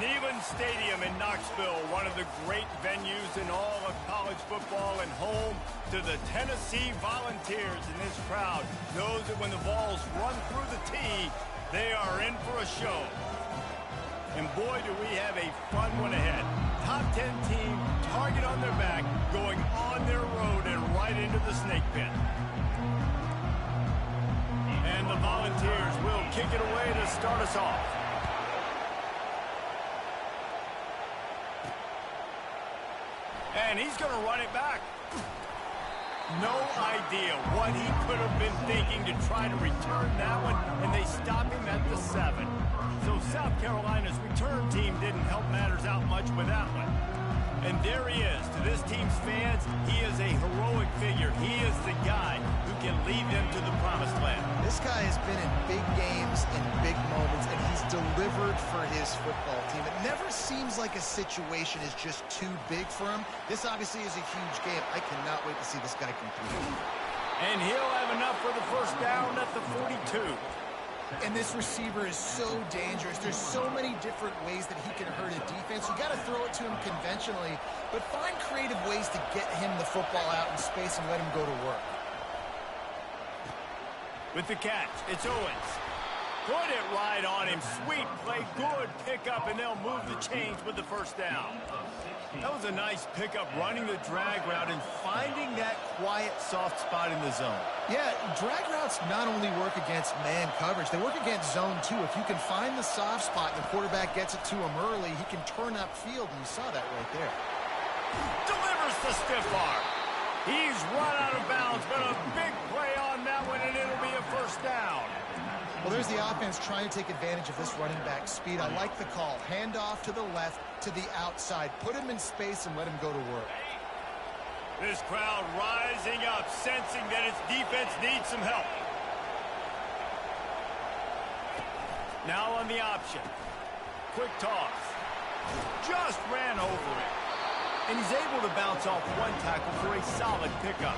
Neyland Stadium in Knoxville, one of the great venues in all of college football and home to the Tennessee Volunteers. And this crowd knows that when the balls run through the tee, they are in for a show. And boy, do we have a fun one ahead. Top 10 team, target on their back, going on their road and right into the snake pit. And the Volunteers will kick it away to start us off. And he's going to run it back. No idea what he could have been thinking to try to return that one, and they stop him at the 7. So South Carolina's return team didn't help matters out much with that one. And there he is. To this team's fans, he is a heroic figure. He is the guy who can lead them to the promised land. This guy has been in big games and big moments, and he's delivered for his football team. It never seems like a situation is just too big for him. This obviously is a huge game. I cannot wait to see this guy compete. And he'll have enough for the first down at the 42. And this receiver is so dangerous. There's so many different ways that he can hurt a defense. You got to throw it to him conventionally, but find creative ways to get him the football out in space and let him go to work. With the catch, it's Owens. Put it right on him. Sweet play, good pickup, and they'll move the chains with the first down. That was a nice pickup, running the drag route and finding that quiet, soft spot in the zone. Yeah, drag routes not only work against man coverage, they work against zone too. If you can find the soft spot and the quarterback gets it to him early, he can turn upfield, and you saw that right there. Delivers the stiff arm. He's run out of bounds, but a big play on that one, and it'll be a first down. Well, there's the offense trying to take advantage of this running back speed. I like the call. Hand off to the left, to the outside. Put him in space and let him go to work. This crowd rising up, sensing that its defense needs some help. Now on the option. Quick toss. Just ran over it. And he's able to bounce off one tackle for a solid pickup.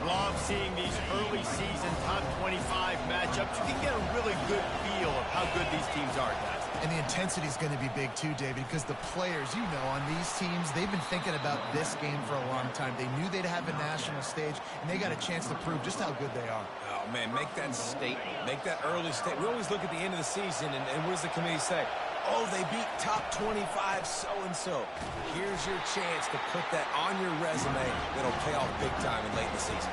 Love seeing these early season top 25 matchups. You can get a really good feel of how good these teams are, guys. And the intensity is going to be big too, David, because the players, you know, on these teams, they've been thinking about this game for a long time. They knew they'd have a national stage, and they got a chance to prove just how good they are. Oh, man, make that statement. Make that early statement. We always look at the end of the season, and what does the committee say? Oh, they beat top 25 so-and-so. Here's your chance to put that on your resume that'll pay off big time in late in the season.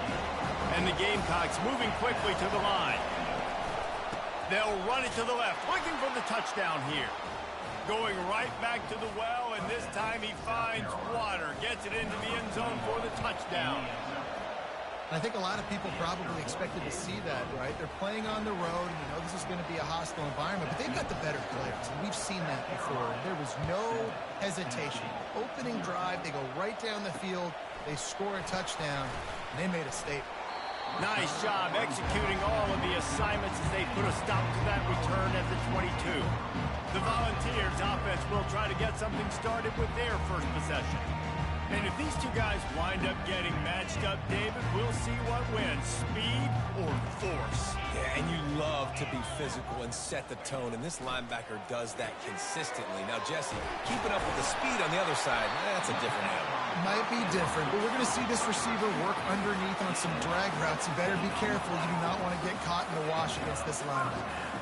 And the Gamecocks moving quickly to the line. They'll run it to the left, looking for the touchdown here. Going right back to the well, and this time he finds water. Gets it into the end zone for the touchdown. I think a lot of people probably expected to see that, right? They're playing on the road, and you know this is going to be a hostile environment, but they've got the better players, and we've seen that before. There was no hesitation. Opening drive, they go right down the field, they score a touchdown, and they made a statement. Nice job executing all of the assignments as they put a stop to that return at the 22. The Volunteers offense will try to get something started with their first possession. And if these two guys wind up getting matched up, David, we'll see what wins, speed or force. Yeah, and you love to be physical and set the tone, and this linebacker does that consistently. Now, Jesse, keeping up with the speed on the other side, that's a different animal. Might be different, but we're going to see this receiver work underneath on some drag routes. You better be careful. You do not want to get caught in the wash against this linebacker.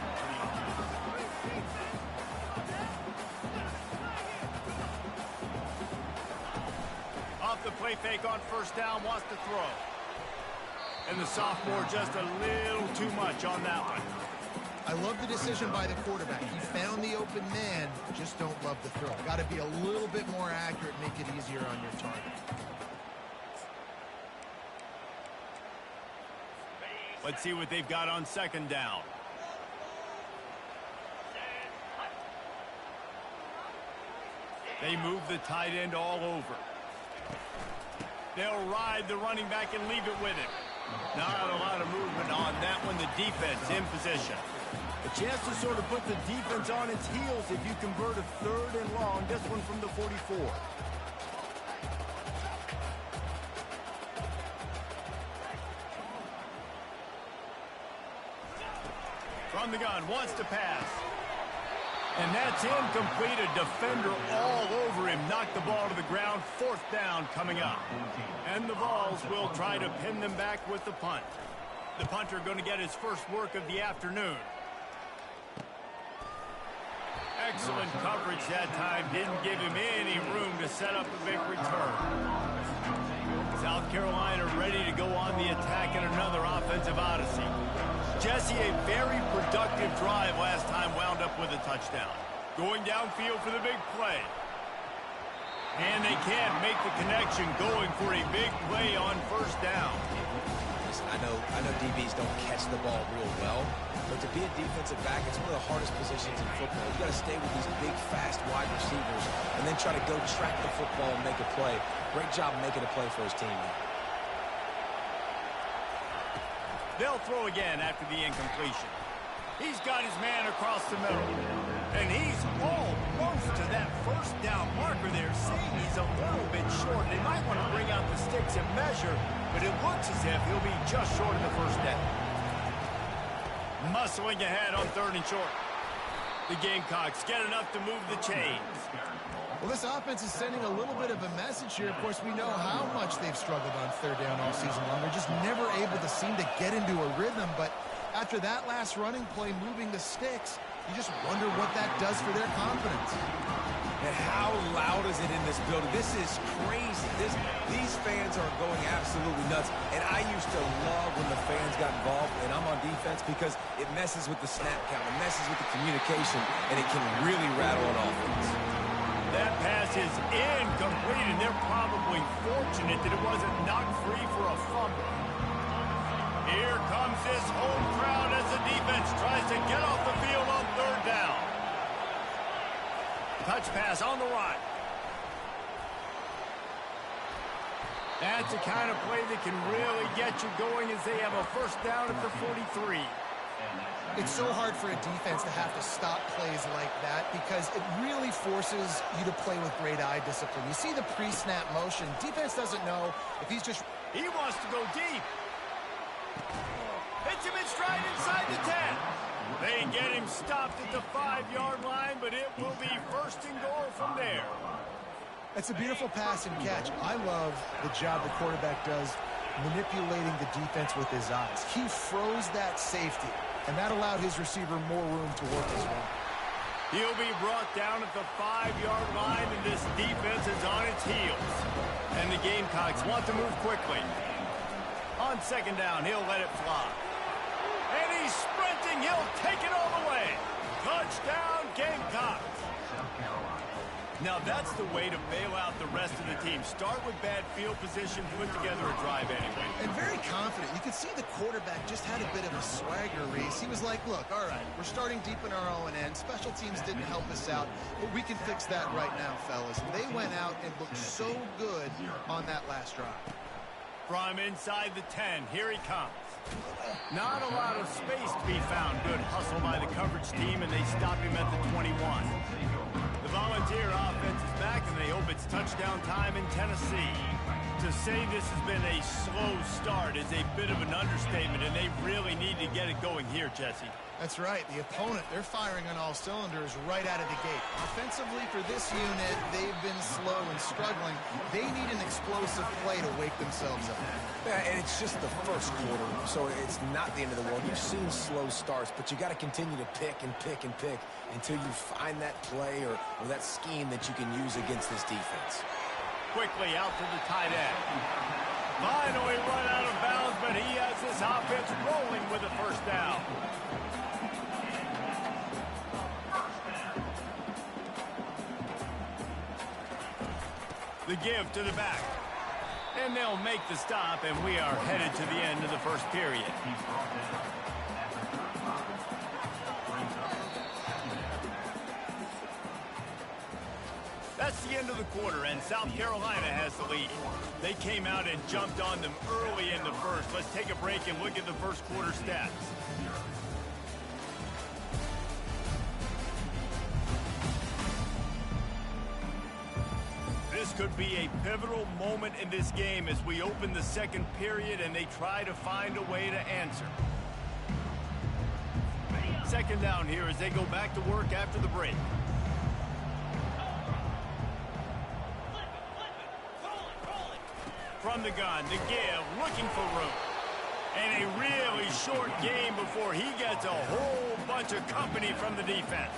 The play fake on first down, wants to throw. And the sophomore just a little too much on that one. I love the decision by the quarterback. He found the open man, just don't love the throw. Got to be a little bit more accurate, make it easier on your target. Let's see what they've got on second down. They move the tight end all over. They'll ride the running back and leave it with him. Not a lot of movement on that one. The defense in position. A chance to sort of put the defense on its heels if you convert a third and long. This one from the 44. From the gun, wants to pass. And that's incomplete. A defender all over him. Knocked the ball to the ground. 4th down coming up. And the Vols will try to pin them back with the punt. The punter going to get his first work of the afternoon. Excellent coverage that time. Didn't give him any room to set up a big return. South Carolina ready to go on the attack in another offensive odyssey. Jesse, a very productive drive last time, wound up with a touchdown. Going downfield for the big play. And they can't make the connection, going for a big play on 1st down. Listen, I know DBs don't catch the ball real well, but to be a defensive back, it's one of the hardest positions in football. You got to stay with these big, fast wide receivers and then try to go track the football and make a play. Great job making a play for his team. They'll throw again after the incompletion. He's got his man across the middle. And he's almost to that 1st down marker there, saying he's a little bit short. They might want to bring out the sticks and measure, but it looks as if he'll be just short of the 1st down. Muscling ahead on 3rd and short. The Gamecocks get enough to move the chains. Well, this offense is sending a little bit of a message here. Of course, we know how much they've struggled on 3rd down all season long. They're just never able to seem to get into a rhythm. But after that last running play, moving the sticks, you just wonder what that does for their confidence. And how loud is it in this building? This is crazy. These fans are going absolutely nuts. And I used to love when the fans got involved, and I'm on defense, because it messes with the snap count. It messes with the communication, and it can really rattle an offense. That pass is incomplete, and they're probably fortunate that it wasn't knocked free for a fumble. Here comes this home crowd as the defense tries to get off the field on 3rd down. Touch pass on the right. That's the kind of play that can really get you going as they have a 1st down at the 43. It's so hard for a defense to have to stop plays like that because it really forces you to play with great eye discipline. You see the pre-snap motion. Defense doesn't know if he's just... He wants to go deep. Hits him in stride inside the 10. They get him stopped at the 5-yard line, but it will be 1st and goal from there. That's a beautiful pass and catch. I love the job the quarterback does manipulating the defense with his eyes. He froze that safety, and that allowed his receiver more room to work his way. He'll be brought down at the 5-yard line, and this defense is on its heels. And the Gamecocks want to move quickly. On 2nd down, he'll let it fly. And he's sprinting. He'll take it all the way. Touchdown, Gamecocks. Now, that's the way to bail out the rest of the team. Start with bad field position, put together a drive anyway. And very confident. You could see the quarterback just had a bit of a swagger, Reese. He was like, look, all right, we're starting deep in our own end. Special teams didn't help us out, but we can fix that right now, fellas. And they went out and looked so good on that last drive. From inside the 10, here he comes. Not a lot of space to be found. Good hustle by the coverage team, and they stop him at the 21. The Volunteer offense is back, and they hope it's touchdown time in Tennessee. To say this has been a slow start is a bit of an understatement, and they really need to get it going here, Jesse. That's right. The opponent, they're firing on all cylinders right out of the gate. Offensively for this unit, they've been slow and struggling. They need an explosive play to wake themselves up. Yeah, and it's just the 1st quarter, so it's not the end of the world. You've seen slow starts, but you got to continue to pick and pick and pick until you find that play or that scheme that you can use against this defense. Quickly out to the tight end. Finally run out of bounds, but he has this offense rolling with a 1st down. The give to the back. And they'll make the stop, and we are headed to the end of the 1st period. That's the end of the quarter, and South Carolina has the lead. They came out and jumped on them early in the 1st. Let's take a break and look at the 1st quarter stats. This could be a pivotal moment in this game as we open the 2nd period and they try to find a way to answer. second down here as they go back to work after the break. From the gun, the give, looking for room. And a really short game before he gets a whole bunch of company from the defense.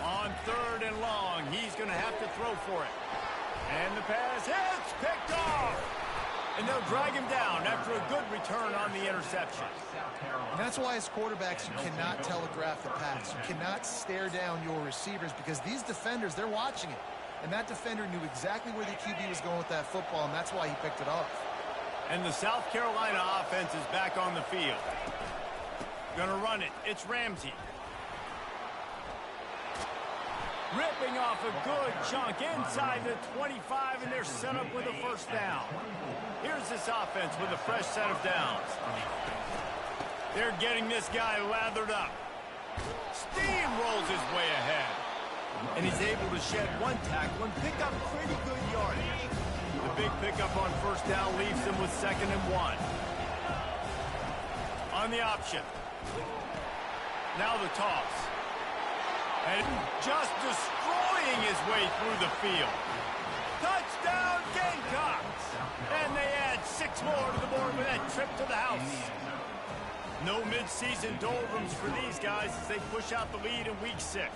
On 3rd and long, he's going to have to throw for it. And the pass hits, picked off. And they'll drag him down after a good return on the interception. And that's why as quarterbacks, you cannot telegraph the pass. You cannot stare down your receivers because these defenders, they're watching it. And that defender knew exactly where the QB was going with that football, and that's why he picked it off. And the South Carolina offense is back on the field. Gonna run it. It's Ramsey. Ripping off a good chunk inside the 25, and they're set up with a first down. Here's this offense with a fresh set of downs. They're getting this guy lathered up. Steamrolls his way ahead. And he's able to shed one tackle and pick up pretty good yardage. The big pickup on first down leaves them with 2nd and 1. On the option. Now the toss. And just destroying his way through the field. Touchdown Gamecocks! And they add 6 more to the board with that trip to the house. No midseason doldrums for these guys as they push out the lead in week 6.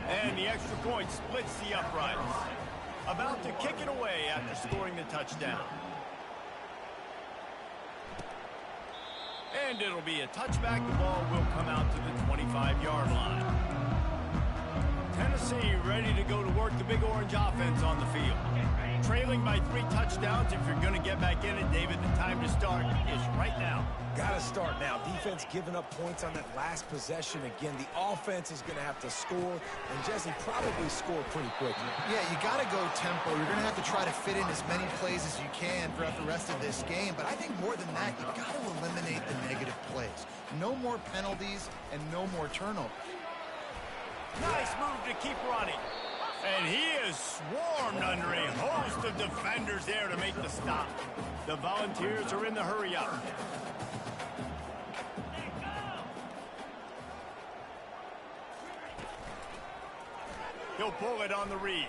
And the extra point splits the uprights. About to kick it away after scoring the touchdown. And it'll be a touchback. The ball will come out to the 25-yard line. Tennessee ready to go to work the Big Orange offense on the field. Trailing by 3 touchdowns. If you're going to get back in it, David, the time to start is right now. Got to start now. Defense giving up points on that last possession. Again, the offense is going to have to score, and Jesse probably score pretty quickly. Yeah, you got to go tempo. You're going to have to try to fit in as many plays as you can throughout the rest of this game. But I think more than that, you got to eliminate the negative plays. No more penalties and no more turnovers. Nice move to keep running. And he is swarmed under a host of defenders there to make the stop. The Volunteers are in the hurry up. He'll pull it on the read.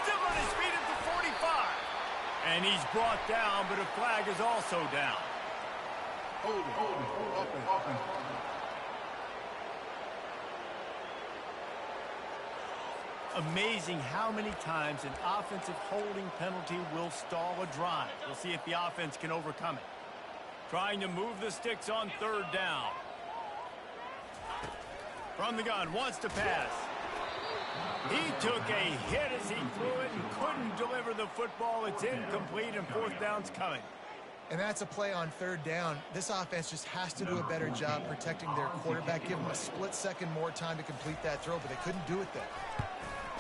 Still on his feet at the 45. And he's brought down, but a flag is also down. Open. Amazing how many times an offensive holding penalty will stall a drive. We'll see if the offense can overcome it. Trying to move the sticks on 3rd down. From the gun, wants to pass. He took a hit as he threw it and couldn't deliver the football. It's incomplete, and 4th down's coming. And that's a play on 3rd down. This offense just has to do a better job protecting their quarterback. Give them a split second more time to complete that throw, but they couldn't do it there.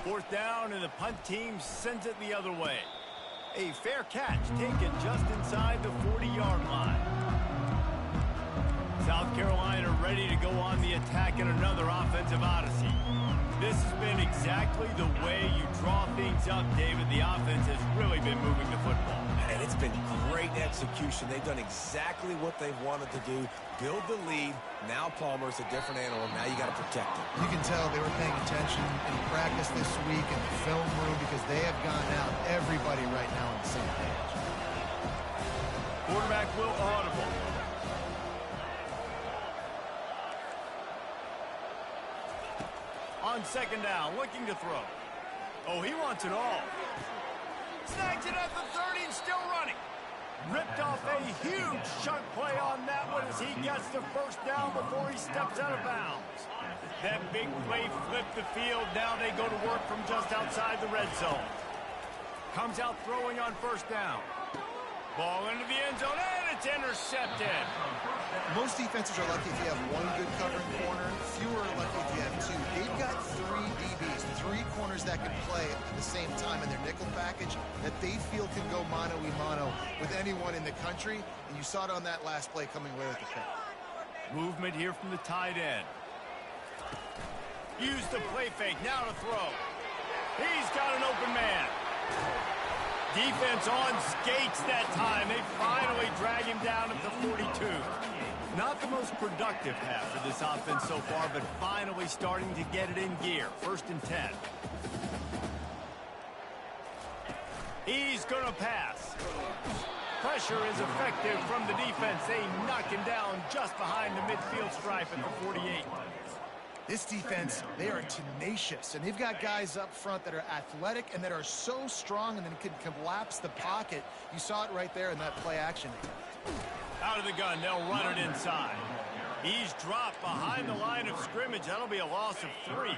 4th down, and the punt team sends it the other way. A fair catch taken just inside the 40-yard line. South Carolina ready to go on the attack in another offensive odyssey. This has been exactly the way you draw things up, David. The offense has really been moving the football. And it's been great execution. They've done exactly what they've wanted to do. Build the lead. Now Palmer's a different animal. Now you got to protect him. You can tell they were paying attention in practice this week in the film room because they have gotten out everybody right now on the same page. Quarterback will audible. On 2nd down, looking to throw. Oh, he wants it all. Snags it at the 30 and still running. Ripped off a huge chunk play on that one as he gets the 1st down before he steps out of bounds. That big play flipped the field. Now they go to work from just outside the red zone. Comes out throwing on 1st down. Ball into the end zone, and it's intercepted. Most defenses are lucky if you have one good covering corner. Fewer are lucky if you have 2. They've got 3 DBs, 3 corners that can play at the same time in their nickel package that they feel can go mano-a-mano with anyone in the country. And you saw it on that last play coming away with the pick. Movement here from the tight end. Use the play fake, now to throw. He's got an open man. Defense on skates that time. They finally drag him down at the 42. Not the most productive half for this offense so far, but finally starting to get it in gear. 1st and 10. He's going to pass. Pressure is effective from the defense. They knock him down just behind the midfield stripe at the 48. This defense, they are tenacious, and they've got guys up front that are athletic and that are so strong and then can collapse the pocket. You saw it right there in that play action. Out of the gun, they'll run it inside. He's dropped behind the line of scrimmage. That'll be a loss of 3.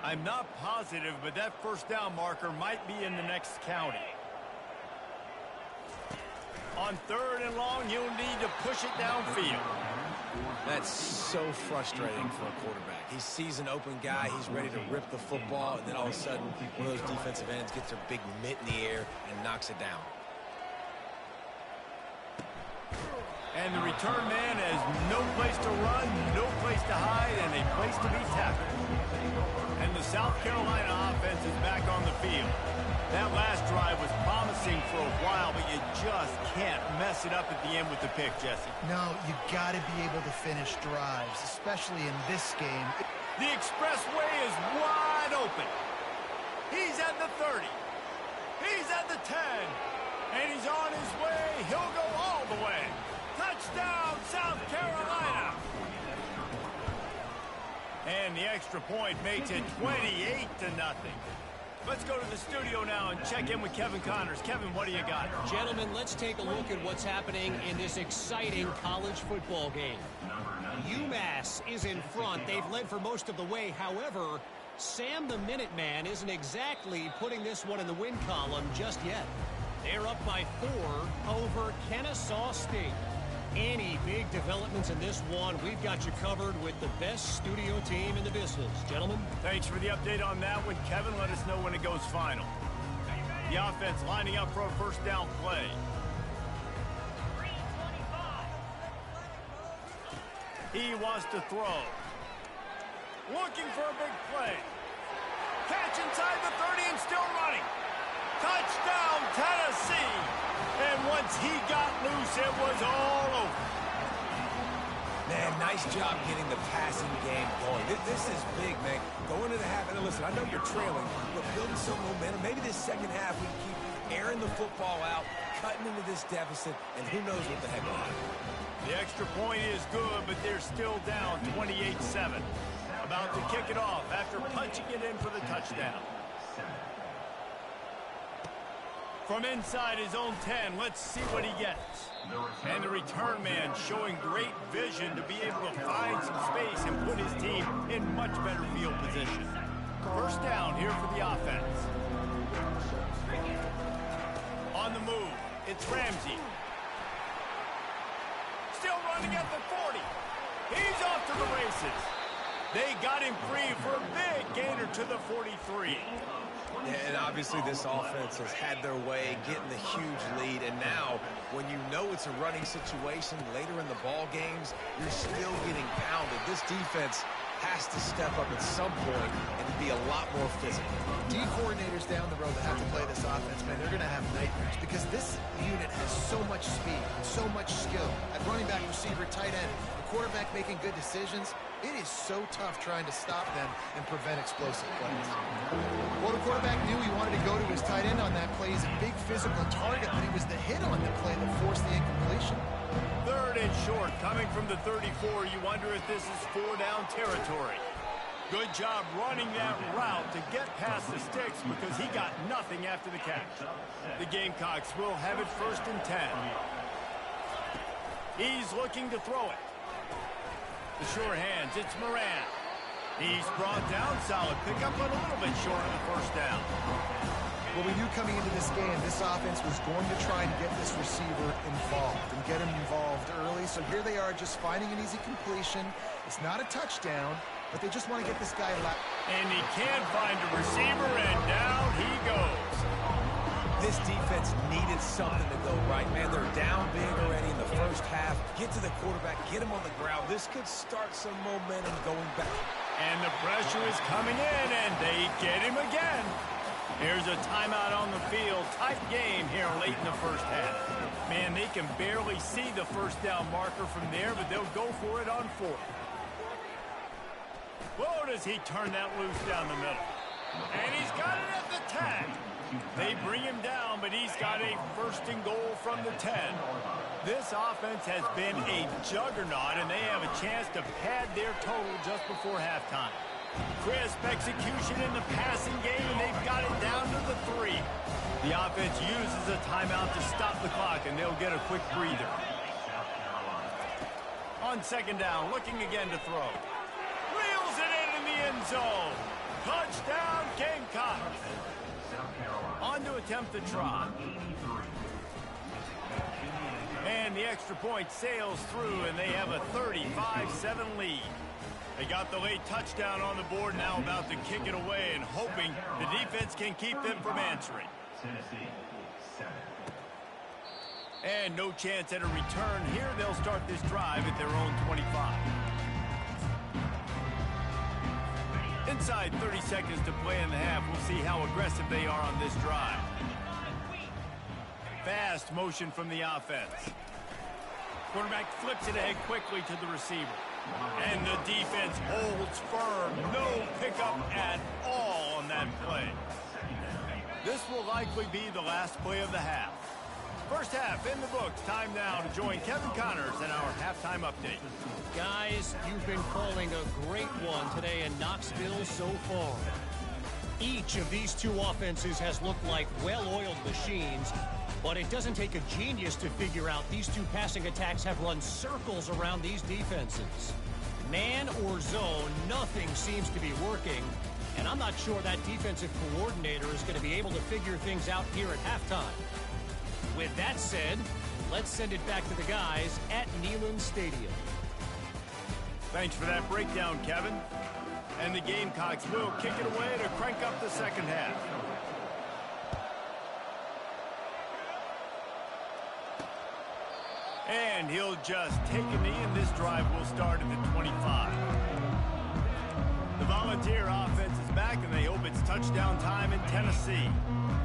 I'm not positive, but that 1st down marker might be in the next county. On 3rd and long, you'll need to push it downfield. That's so frustrating for a quarterback. He sees an open guy, he's ready to rip the football, and then all of a sudden, one of those defensive ends gets their big mitt in the air and knocks it down. And the return man has no place to run, no place to hide, and a place to be tackled. And the South Carolina offense is back on the field. That last drive was promising for a while, but you just can't mess it up at the end with the pick, Jesse. No, you got to be able to finish drives, especially in this game. The expressway is wide open. He's at the 30. He's at the 10. And he's on his way. He'll go all the way. Touchdown, South Carolina. And the extra point makes it 28-0. Let's go to the studio now and check in with Kevin Connors. Kevin, what do you got? Gentlemen, let's take a look at what's happening in this exciting college football game. UMass is in front. They've led for most of the way. However, Sam the Minuteman isn't exactly putting this one in the win column just yet. They're up by 4 over Kennesaw State. Any big developments in this one, we've got you covered with the best studio team in the business. Gentlemen. Thanks for the update on that one. Kevin, let us know when it goes final. The offense lining up for a 1st down play. He wants to throw. Looking for a big play. Catch inside the 30 and still running. Touchdown, Tennessee. And once he got loose, it was all over. Man, nice job getting the passing game going. This is big, man. Going into the half, and listen, I know you're trailing, but building some momentum. Maybe this second half we keep airing the football out, cutting into this deficit, and who knows what the heck will happen. The extra point is good, but they're still down 28-7. About to kick it off after punching it in for the touchdown. From inside his own 10, let's see what he gets. And the return man showing great vision to be able to find some space and put his team in much better field position. 1st down here for the offense. On the move, it's Ramsey. Still running at the 40. He's off to the races. They got him free for a big gainer to the 43. And obviously this offense has had their way, getting the huge lead. And now, when you know it's a running situation later in the ball games, you're still getting pounded. This defense has to step up at some point and be a lot more physical. D coordinators down the road that have to play this offense, man, they're going to have nightmares because this unit has so much speed, so much skill. At running back, receiver, tight end, the quarterback making good decisions. It is so tough trying to stop them and prevent explosive plays. Well, the quarterback knew he wanted to go to his tight end on that play. He's a big physical target, but it was the hit on the play that forced the incompletion. 3rd and short, coming from the 34. You wonder if this is 4-down territory. Good job running that route to get past the sticks because he got nothing after the catch. The Gamecocks will have it 1st and 10. He's looking to throw it. The sure hands, it's Moran. He's brought down, solid pickup, but a little bit short of the 1st down. Well, we knew coming into this game, this offense was going to try and get this receiver involved and get him involved early. So here they are just finding an easy completion. It's not a touchdown, but they just want to get this guy left. And he can't find a receiver, and down he goes. This defense needed something to go right, man. They're down big already in the 1st half. Get to the quarterback, get him on the ground. This could start some momentum going back. And the pressure is coming in, and they get him again. Here's a timeout on the field. Tight game here late in the first half. Man, they can barely see the first down marker from there, but they'll go for it on fourth. Whoa, does he turn that loose down the middle. And he's got it at the 10. They bring him down, but he's got a first and goal from the 10. This offense has been a juggernaut, and they have a chance to pad their total just before halftime. Crisp execution in the passing game, and they've got it down to the 3. The offense uses a timeout to stop the clock, and they'll get a quick breather. On second down, looking again to throw. Reels it in the end zone. Touchdown, Gamecocks. On to attempt the try. And the extra point sails through, and they have a 35-7 lead. They got the late touchdown on the board, now about to kick it away and hoping the defense can keep them from answering. And no chance at a return here. They'll start this drive at their own 25. Inside 30 seconds to play in the half. We'll see how aggressive they are on this drive. Fast motion from the offense. Quarterback flips it ahead quickly to the receiver. And the defense holds firm. No pickup at all on that play. This will likely be the last play of the half. First half in the books. Time now to join Kevin Connors in our halftime update. Guys, you've been calling a great one today in Knoxville so far. Each of these two offenses has looked like well-oiled machines, but it doesn't take a genius to figure out these two passing attacks have run circles around these defenses. Man or zone, nothing seems to be working, and I'm not sure that defensive coordinator is going to be able to figure things out here at halftime. With that said, let's send it back to the guys at Neyland Stadium. Thanks for that breakdown, Kevin. And the Gamecocks will kick it away to crank up the second half. And he'll just take a knee, and this drive will start at the 25. The Volunteer offense is back, and they hope it's touchdown time in Tennessee.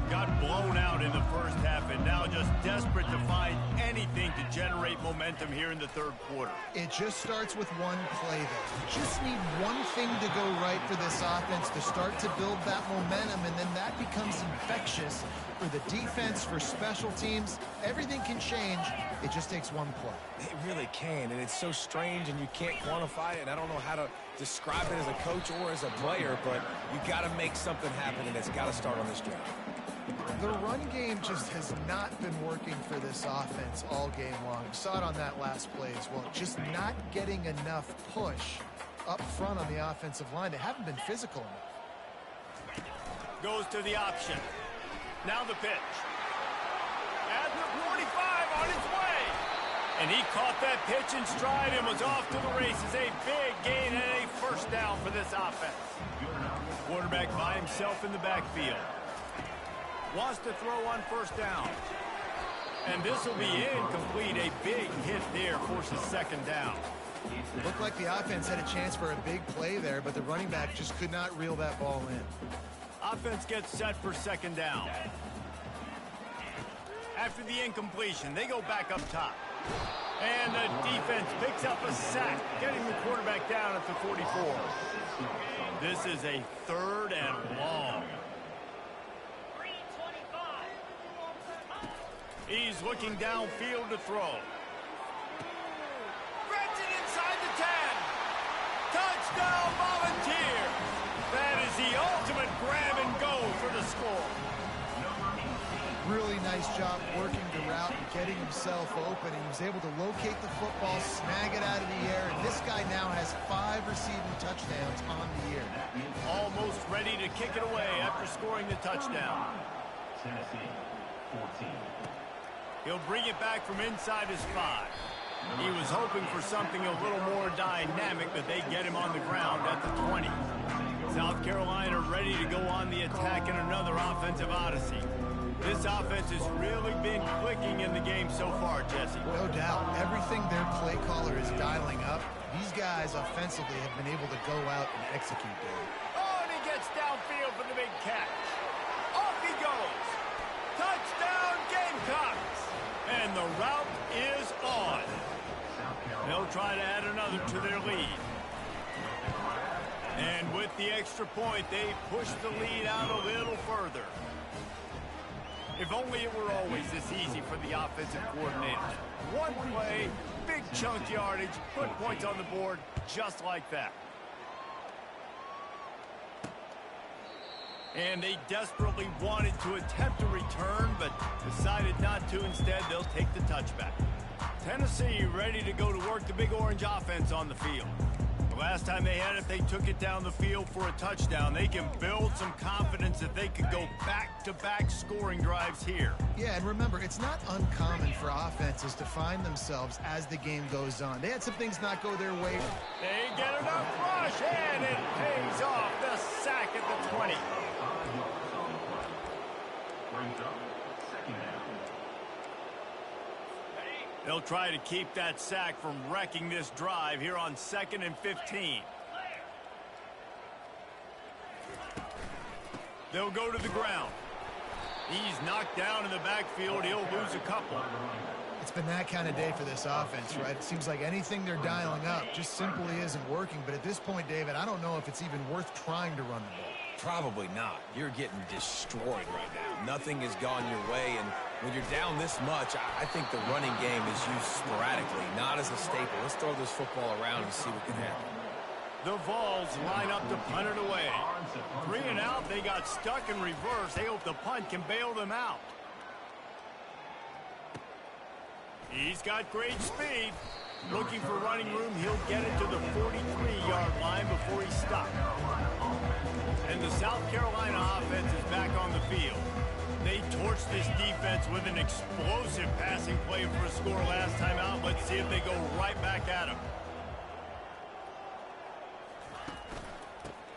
Got blown out in the first half, and now just desperate to find anything to generate momentum here in the third quarter. It just starts with one play, though. You just need one thing to go right for this offense to start to build that momentum, and then that becomes infectious for the defense, for special teams. Everything can change. It just takes one play. It really can, and it's so strange, and you can't quantify it, and I don't know how to describe it as a coach or as a player, but you got to make something happen, and it's got to start on this drive. The run game just has not been working for this offense all game long. You saw it on that last play as well. Just not getting enough push up front on the offensive line. They haven't been physical enough. Goes to the option. Now the pitch. At the 45 on its way. And he caught that pitch in stride and was off to the races. A big gain and a first down for this offense. Quarterback by himself in the backfield. Wants to throw on first down. And this will be incomplete. A big hit there forces second down. It looked like the offense had a chance for a big play there, but the running back just could not reel that ball in. Offense gets set for second down. After the incompletion, they go back up top. And the defense picks up a sack, getting the quarterback down at the 44. This is a third and long. He's looking downfield to throw. Threads it inside the 10. Touchdown, Volunteers. That is the ultimate grab and go for the score. Really nice job working the route and getting himself open. He was able to locate the football, snag it out of the air, and this guy now has 5 receiving touchdowns on the year. Almost ready to kick it away after scoring the touchdown. Tennessee, 14. He'll bring it back from inside his 5. He was hoping for something a little more dynamic, but they get him on the ground at the 20. South Carolina ready to go on the attack in another offensive odyssey. This offense has really been clicking in the game so far, Jesse. No doubt. Everything their play caller is dialing up, these guys offensively have been able to go out and execute there. Oh, and he gets downfield for the big catch. Oh, Touchdown, Gamecocks! And the route is on. They'll try to add another to their lead. And with the extra point, they push the lead out a little further. If only it were always this easy for the offensive coordinators. One play, big chunk yardage, put points on the board just like that. And they desperately wanted to attempt a return, but decided not to. Instead, they'll take the touchback. Tennessee ready to go to work the Big Orange offense on the field. The last time they had it, they took it down the field for a touchdown. They can build some confidence that they could go back-to-back scoring drives here. Yeah, and remember, it's not uncommon for offenses to find themselves as the game goes on. They had some things not go their way. They get enough rush, and it pays off. The sack at the 20. They'll try to keep that sack from wrecking this drive here on 2nd and 15. They'll go to the ground. He's knocked down in the backfield. He'll lose a couple. It's been that kind of day for this offense, right? It seems like anything they're dialing up just simply isn't working. But at this point, David, I don't know if it's even worth trying to run the ball. Probably not. You're getting destroyed right now. Nothing has gone your way, and when you're down this much, I think the running game is used sporadically, not as a staple. Let's throw this football around and see what can happen. The Vols line up to punt it away. 3 and out, they got stuck in reverse. They hope the punt can bail them out. He's got great speed. Looking for running room, he'll get it to the 43-yard line before he stops. And the South Carolina offense is back on the field. They torched this defense with an explosive passing play for a score last time out. Let's see if they go right back at him.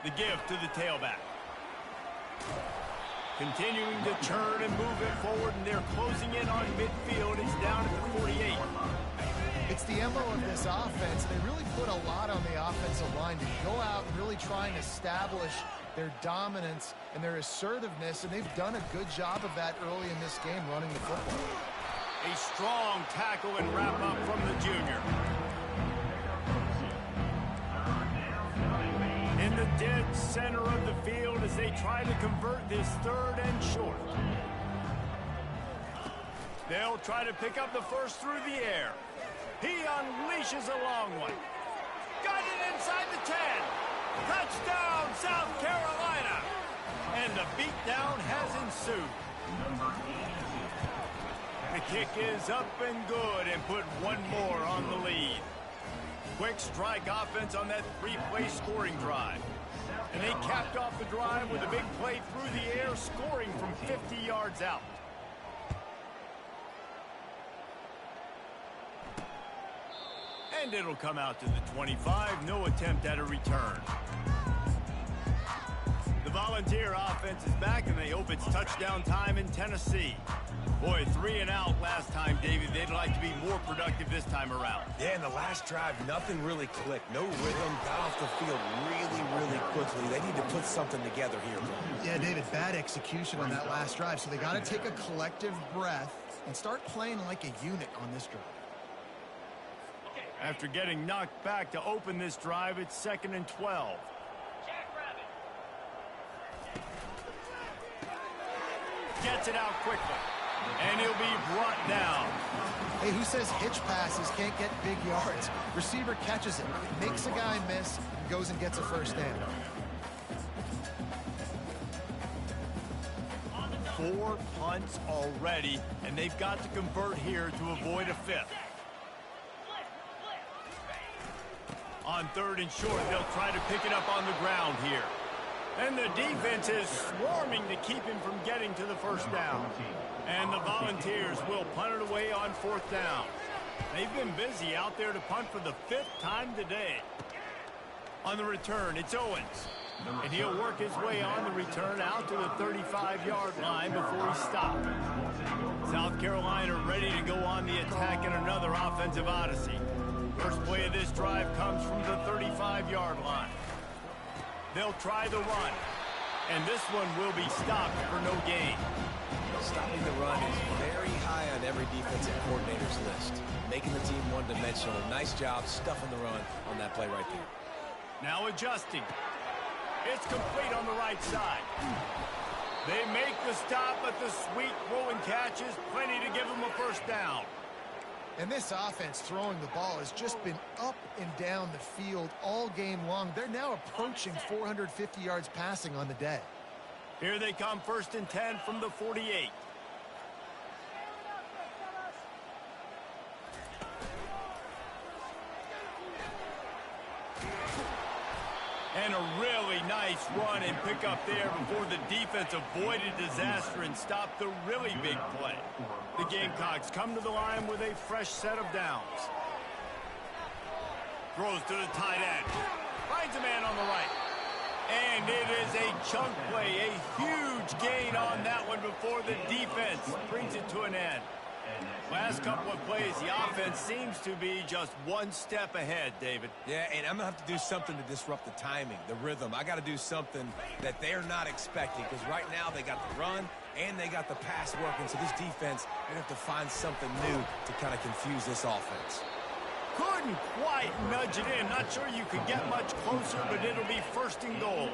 The gift to the tailback. Continuing to turn and move it forward, and they're closing in on midfield. It's down at the 48. It's the MO of this offense. They really put a lot on the offensive line to go out and really try and establish their dominance and their assertiveness, and they've done a good job of that early in this game running the football. A strong tackle and wrap up from the junior. In the dead center of the field as they try to convert this 3rd and short. They'll try to pick up the first through the air. He unleashes a long one. Got it inside the 10. Touchdown, South Carolina. And the beatdown has ensued. The kick is up and good and put one more on the lead. Quick strike offense on that 3-play scoring drive. And they capped off the drive with a big play through the air, scoring from 50 yards out. And it'll come out to the 25. No attempt at a return. The Volunteer offense is back, and they hope it's touchdown time in Tennessee. Boy, 3 and out last time, David. They'd like to be more productive this time around. Yeah, in the last drive, nothing really clicked. No rhythm, got off the field really quickly. They need to put something together here. Yeah, David, bad execution on that last drive, so they got to take a collective breath and start playing like a unit on this drive. After getting knocked back to open this drive, it's 2nd and 12. Gets it out quickly. And he'll be brought down. Hey, who says hitch passes can't get big yards? Receiver catches it, makes a guy miss, and goes and gets a first down. 4 punts already, and they've got to convert here to avoid a 5th. On 3rd and short, they'll try to pick it up on the ground here. And the defense is swarming to keep him from getting to the first down. And the Volunteers will punt it away on 4th down. They've been busy out there to punt for the 5th time today. On the return, it's Owens. And he'll work his way on the return out to the 35-yard line before he stops. South Carolina ready to go on the attack in another offensive odyssey. First play of this drive comes from the 35-yard line. They'll try the run. And this one will be stopped for no gain. Stopping the run is very high on every defensive coordinator's list. Making the team one-dimensional. Nice job stuffing the run on that play right there. Now adjusting. It's complete on the right side. They make the stop, but the sweet throw and catch is plenty to give them a first down. And this offense throwing the ball has just been up and down the field all game long. They're now approaching 450 yards passing on the day. Here they come, 1st and 10 from the 48. And a really nice run and pick up there before the defense avoided disaster and stopped the really big play. The Gamecocks come to the line with a fresh set of downs. Throws to the tight end. Finds a man on the right. And it is a chunk play, a huge gain on that one before the defense brings it to an end. Last couple of plays, the offense seems to be just one step ahead, David. Yeah, and I'm going to have to do something to disrupt the timing, the rhythm. I got to do something that they're not expecting because right now they got the run and they got the pass working. So this defense, they're going to have to find something new to kind of confuse this offense. Couldn't quite nudge it in. Not sure you could get much closer, but it'll be 1st and goal.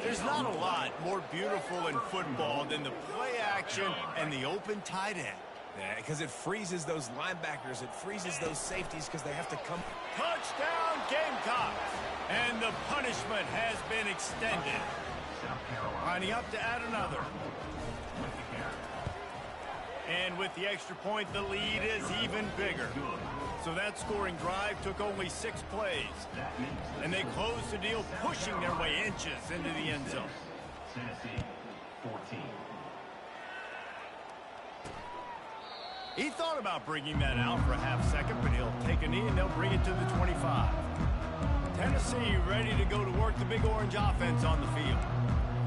There's not a lot more beautiful in football than the play action and the open tight end. Yeah, because it freezes those linebackers. It freezes those safeties because they have to come. Touchdown, Gamecocks. And the punishment has been extended. Lining up to add another. And with the extra point, the lead is even bigger. So that scoring drive took only 6 plays. And they closed the deal, pushing their way inches into the end zone. Tennessee, 14. He thought about bringing that out for a half second, but he'll take a knee and they'll bring it to the 25. Tennessee ready to go to work the Big Orange offense on the field.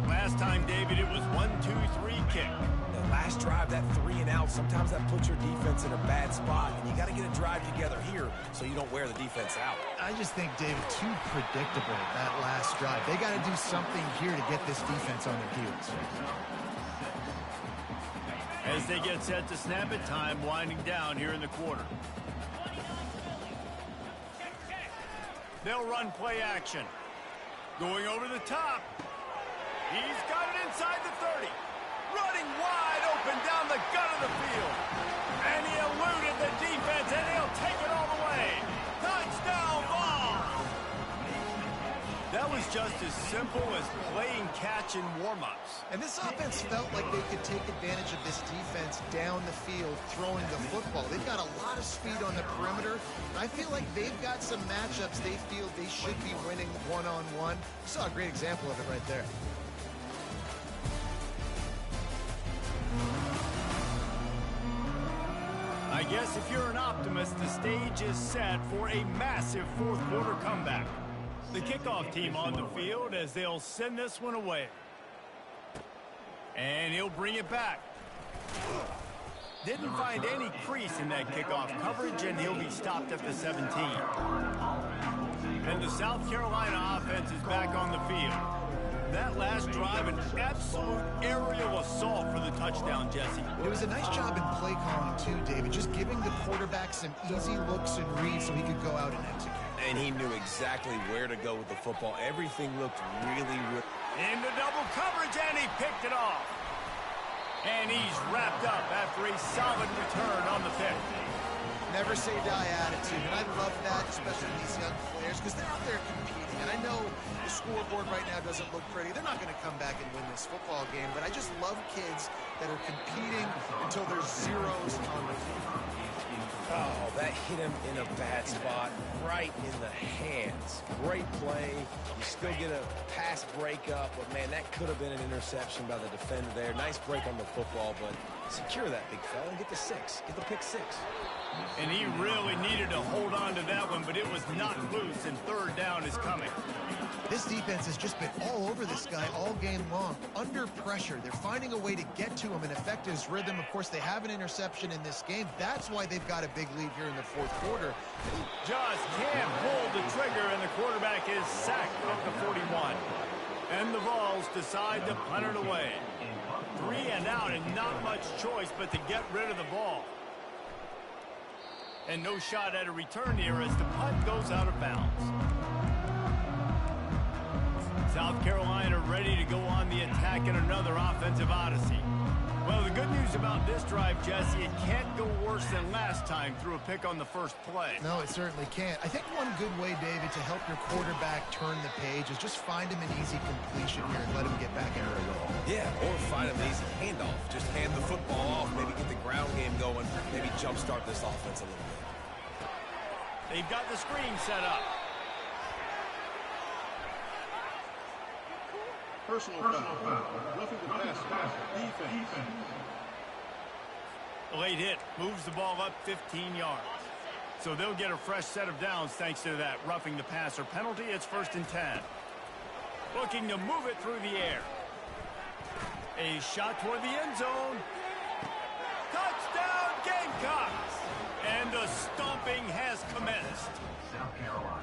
Last time, David, it was 1-2-3 kick. The last drive, that 3 and out, sometimes that puts your defense in a bad spot, and you got to get a drive together here so you don't wear the defense out. I just think, David, too predictable that last drive. They got to do something here to get this defense on their heels. As they get set to snap it, time winding down here in the quarter. They'll run play action. Going over the top. He's got it inside the 30. Running wide open down the gut of the field. And he eluded the defense, and he'll take it all the way. Touchdown ball! That was just as simple as playing catch in warm-ups. And this offense felt like they could take advantage of this defense down the field, throwing the football. They've got a lot of speed on the perimeter. I feel like they've got some matchups they feel they should be winning one-on-one. You saw a great example of it right there. I guess if you're an optimist, the stage is set for a massive fourth-quarter comeback. The kickoff team on the field as they'll send this one away. And he'll bring it back. Didn't find any crease in that kickoff coverage, and he'll be stopped at the 17. And the South Carolina offense is back on the field. That last drive, an absolute aerial assault for the touchdown, Jesse. It was a nice job in play calling, too, David. Just giving the quarterback some easy looks and reads so he could go out and execute. And he knew exactly where to go with the football. Everything looked really into double coverage, and he picked it off. And he's wrapped up after a solid return on the pick. Never say die attitude, and I love that, especially these young players, because they're out there competing. And I know the scoreboard right now doesn't look pretty. They're not going to come back and win this football game, but I just love kids that are competing until there's zeros on the field. Oh, that hit him in a bad spot, right in the hands. Great play. You still get a pass breakup, but, man, that could have been an interception by the defender there. Nice break on the football, but secure that big fella and get the 6. Get the pick 6. And he really needed to hold on to that one, but it was knocked loose, and third down is coming. This defense has just been all over this guy all game long. Under pressure, they're finding a way to get to him and affect his rhythm. Of course, they have an interception in this game. That's why they've got a big lead here in the fourth quarter. Just can't pull the trigger, and the quarterback is sacked at the 41. And the Vols decide to punt it away. 3 and out and not much choice but to get rid of the ball. And no shot at a return here as the punt goes out of bounds. South Carolina ready to go on the attack in another offensive odyssey. Well, the good news about this drive, Jesse, it can't go worse than last time through a pick on the first play. No, it certainly can't. I think one good way, David, to help your quarterback turn the page is just find him an easy completion here and let him get back into the roll. Yeah, or find him an easy handoff. Just hand the football off, maybe get the ground game going, maybe jumpstart this offense a little bit. They've got the screen set up. Personal foul. Roughing the passer. Defense. The late hit moves the ball up 15 yards. So they'll get a fresh set of downs thanks to that roughing the passer penalty. It's 1st and 10. Looking to move it through the air. A shot toward the end zone. Touchdown Gamecocks! And the stomping has commenced.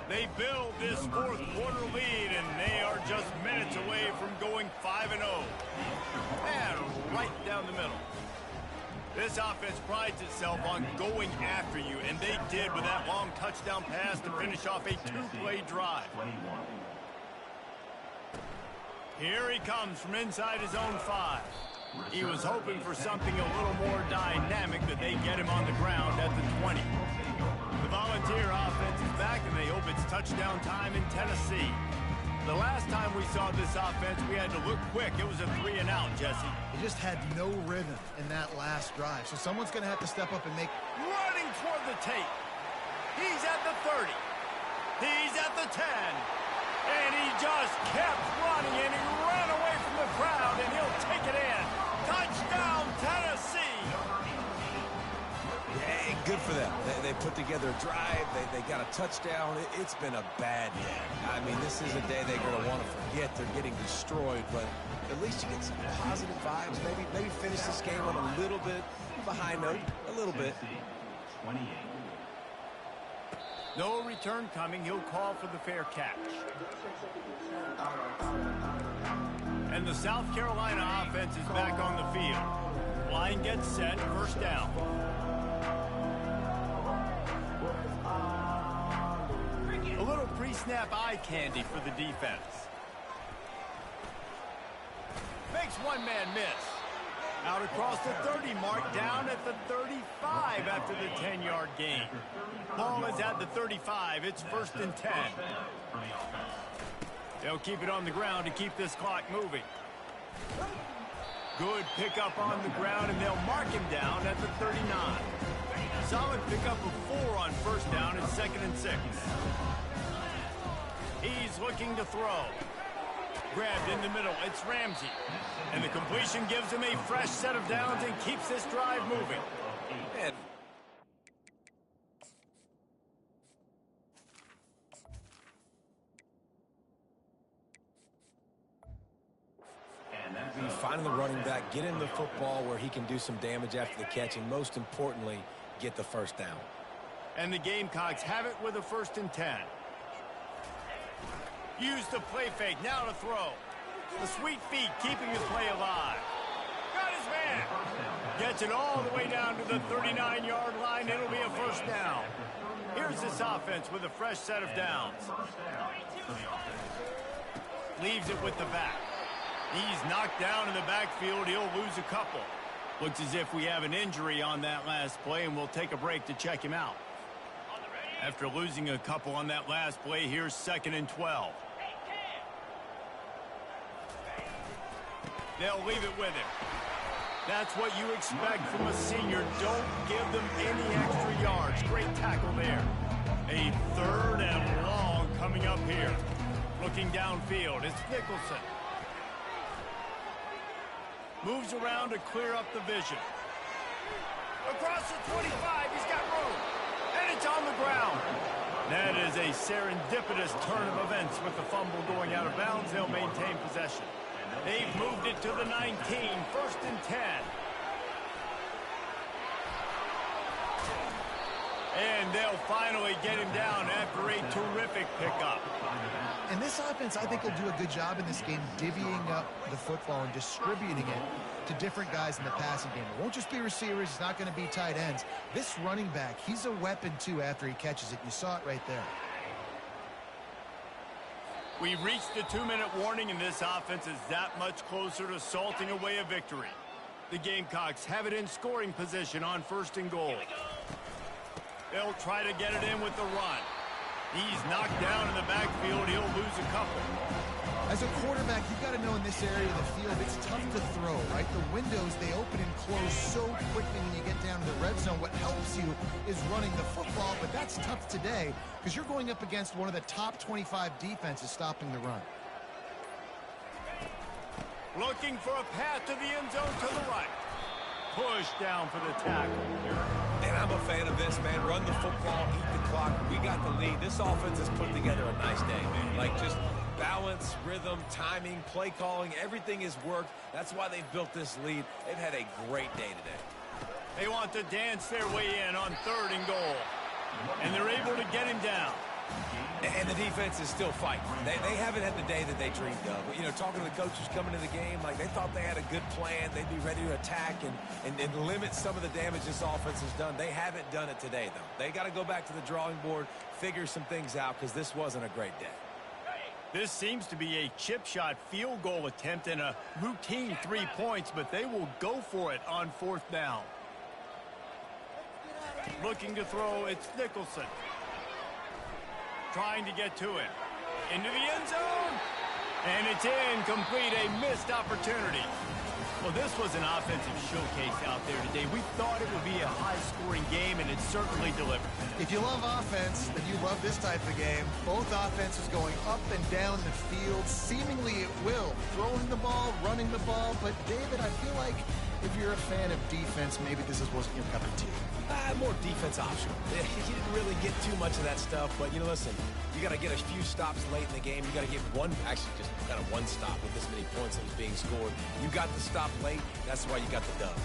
They build this 4th quarter lead, and they are just minutes away from going 5-0. And right down the middle. This offense prides itself on going after you, and they did with that long touchdown pass to finish off a 2-play drive. Here he comes from inside his own 5. He was hoping for something a little more dynamic, that they get him on the ground at the 20. The Volunteer offense is back, and they hope it's touchdown time in Tennessee. The last time we saw this offense, we had to look quick. It was a 3 and out, Jesse. They just had no rhythm in that last drive, so someone's going to have to step up and make... Running toward the tape. He's at the 30. He's at the 10. And he just kept running, and he ran away from the crowd, and he'll take it in. Touchdown, Tennessee! Hey, good for them. They put together a drive. They got a touchdown. It's been a bad day. I mean, this is a day they're going to want to forget. They're getting destroyed, but at least you get some positive vibes. Maybe finish this game on a little bit of a high note. A little bit. 28. No return coming. He'll call for the fair catch. And the South Carolina offense is back on the field. Line gets set. 1st down. A little pre-snap eye candy for the defense. Makes one man miss. Out across the 30 mark, down at the 35 after the 10-yard gain. Ball is at the 35. It's 1st and 10. They'll keep it on the ground to keep this clock moving. Good pickup on the ground, and they'll mark him down at the 39. Solid pickup of 4 on 1st down and 2nd and 6. He's looking to throw. Grabbed in the middle. It's Ramsey. And the completion gives him a fresh set of downs and keeps this drive moving. And finding the running back, get him the football where he can do some damage after the catch, and most importantly, get the 1st down. And the Gamecocks have it with a 1st and 10. Use the play fake, now to throw. The sweet feet keeping his play alive. Got his man. Gets it all the way down to the 39-yard line. It'll be a 1st down. Here's this offense with a fresh set of downs. Leaves it with the back. He's knocked down in the backfield. He'll lose a couple. Looks as if we have an injury on that last play, and we'll take a break to check him out. After losing a couple on that last play, here's 2nd and 12. They'll leave it with him. That's what you expect from a senior. Don't give them any extra yards. Great tackle there. A 3rd and long coming up here. Looking downfield, it's Nicholson. Moves around to clear up the vision. Across the 25, he's got room. And it's on the ground. That is a serendipitous turn of events with the fumble going out of bounds. They'll maintain possession. They've moved it to the 19, 1st and 10. And they'll finally get him down after a terrific pickup. And this offense, I think, will do a good job in this game divvying up the football and distributing it to different guys in the passing game. It won't just be receivers. It's not going to be tight ends. This running back, he's a weapon, too, after he catches it. You saw it right there. We've reached the 2-minute warning, and this offense is that much closer to salting away a victory. The Gamecocks have it in scoring position on 1st and goal. They'll try to get it in with the run. He's knocked down in the backfield. He'll lose a couple. As a quarterback, you've got to know in this area of the field, it's tough to throw, right? The windows, they open and close so quickly when you get down to the red zone. What helps you is running the football, but that's tough today because you're going up against one of the top 25 defenses stopping the run. Looking for a path to the end zone to the right. Push down for the tackle. And I'm a fan of this, man. Run the football, eat the clock. We got the lead. This offense has put together a nice day, man. Like, just balance, rhythm, timing, play calling, everything has worked. That's why they've built this lead. They've had a great day today. They want to dance their way in on 3rd and goal. And they're able to get him down. And the defense is still fighting. They haven't had the day that they dreamed of. You know, talking to the coaches coming to the game, like they thought they had a good plan. They'd be ready to attack and limit some of the damage this offense has done. They haven't done it today, though. They got to go back to the drawing board, figure some things out, because this wasn't a great day. This seems to be a chip shot field goal attempt and a routine 3 points, but they will go for it on 4th down. Looking to throw, it's Nicholson. Trying to get to it. Into the end zone. And it's incomplete, a missed opportunity. Well, this was an offensive showcase out there today. We thought it would be a high-scoring game, and it certainly delivered. If you love offense, then you love this type of game. Both offenses going up and down the field. Seemingly it will. Throwing the ball, running the ball. But, David, I feel like if you're a fan of defense, maybe this wasn't your cup of tea. More defense optional. You didn't really get too much of that stuff, but, you know, listen, you got to get a few stops late in the game. You got to get one, actually just kind of one stop with this many points that was being scored. You got the stop late. That's why you got the dub.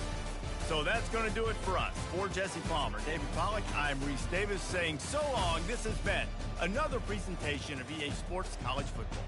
So that's going to do it for us. For Jesse Palmer, David Pollack, I'm Reese Davis saying so long. This has been another presentation of EA Sports College Football.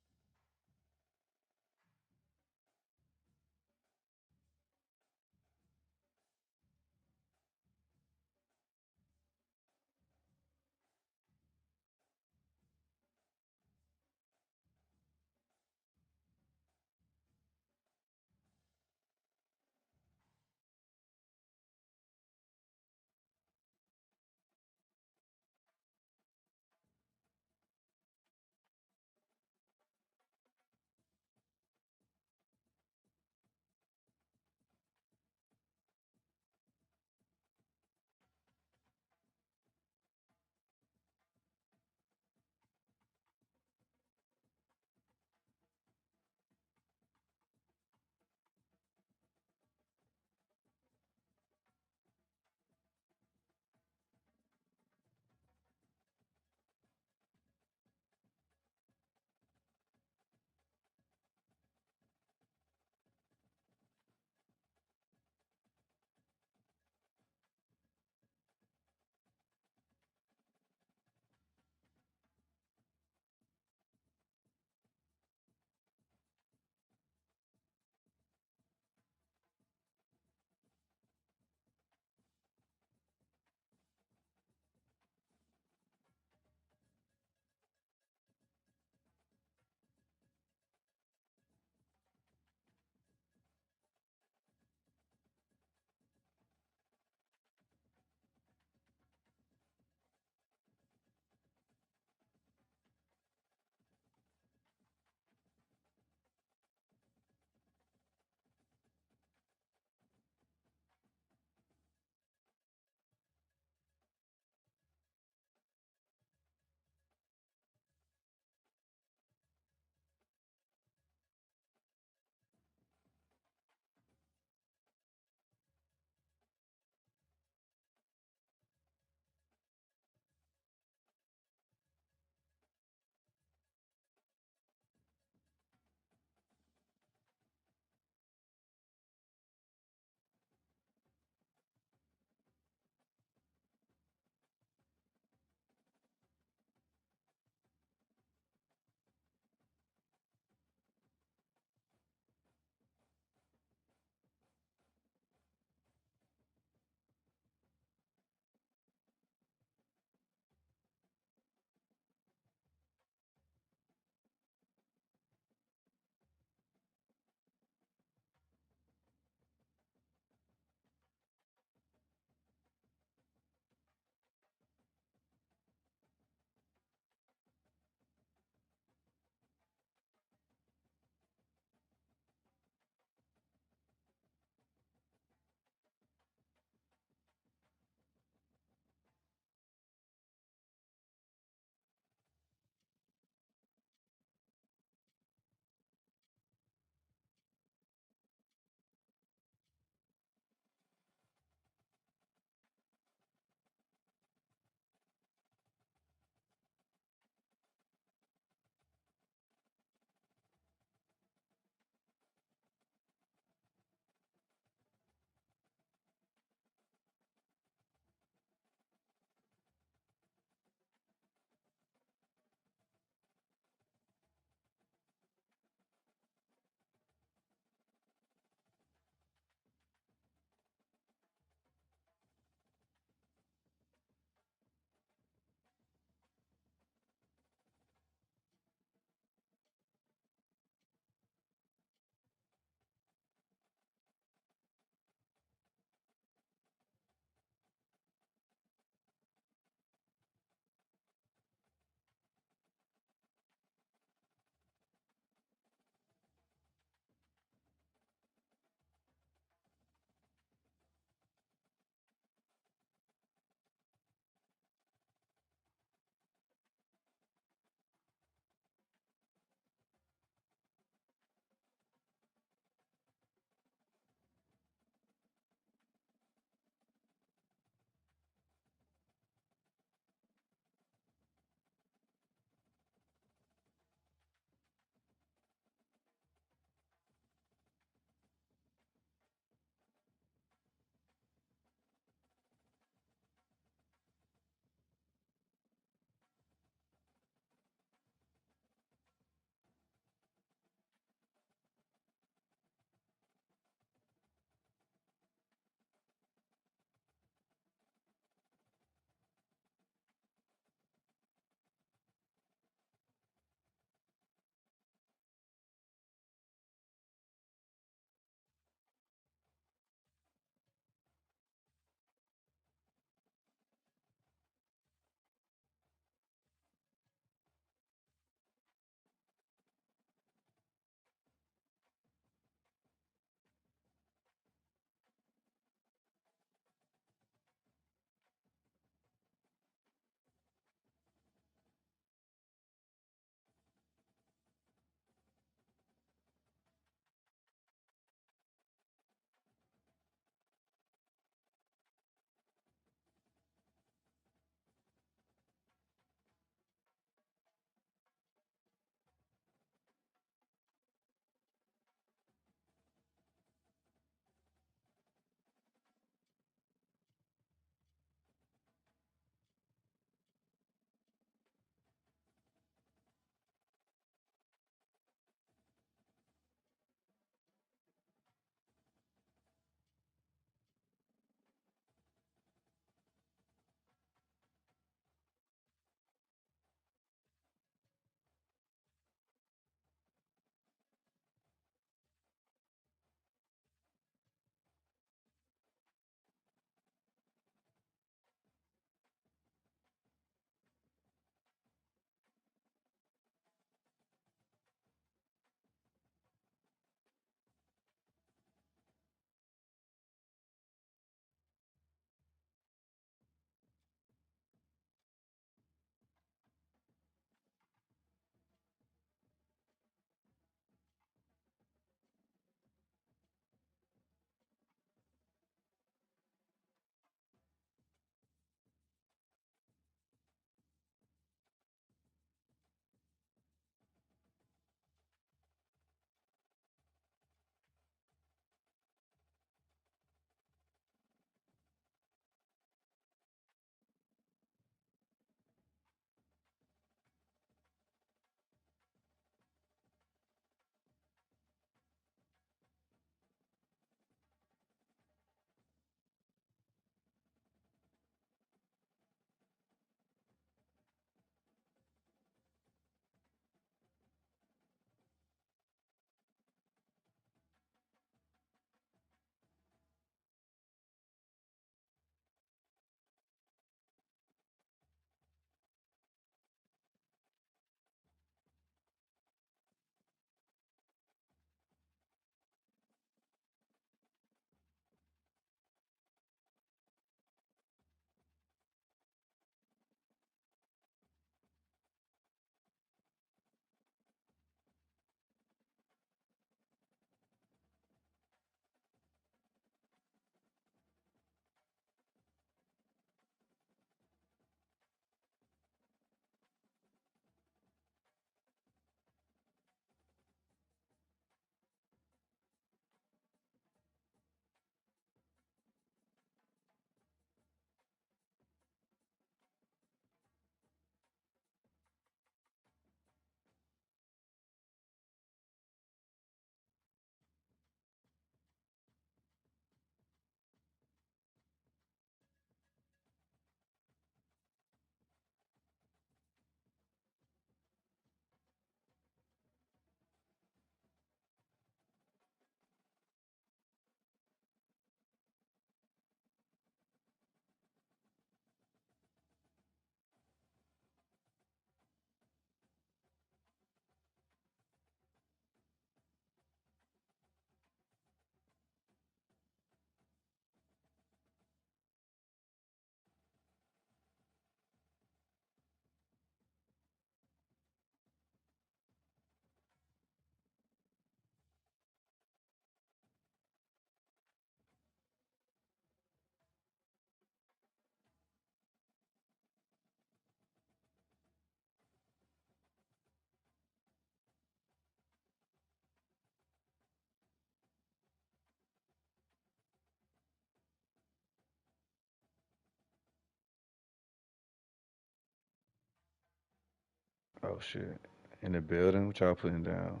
Oh shit. In the building, what y'all putting down?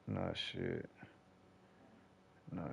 Nah shit. Nah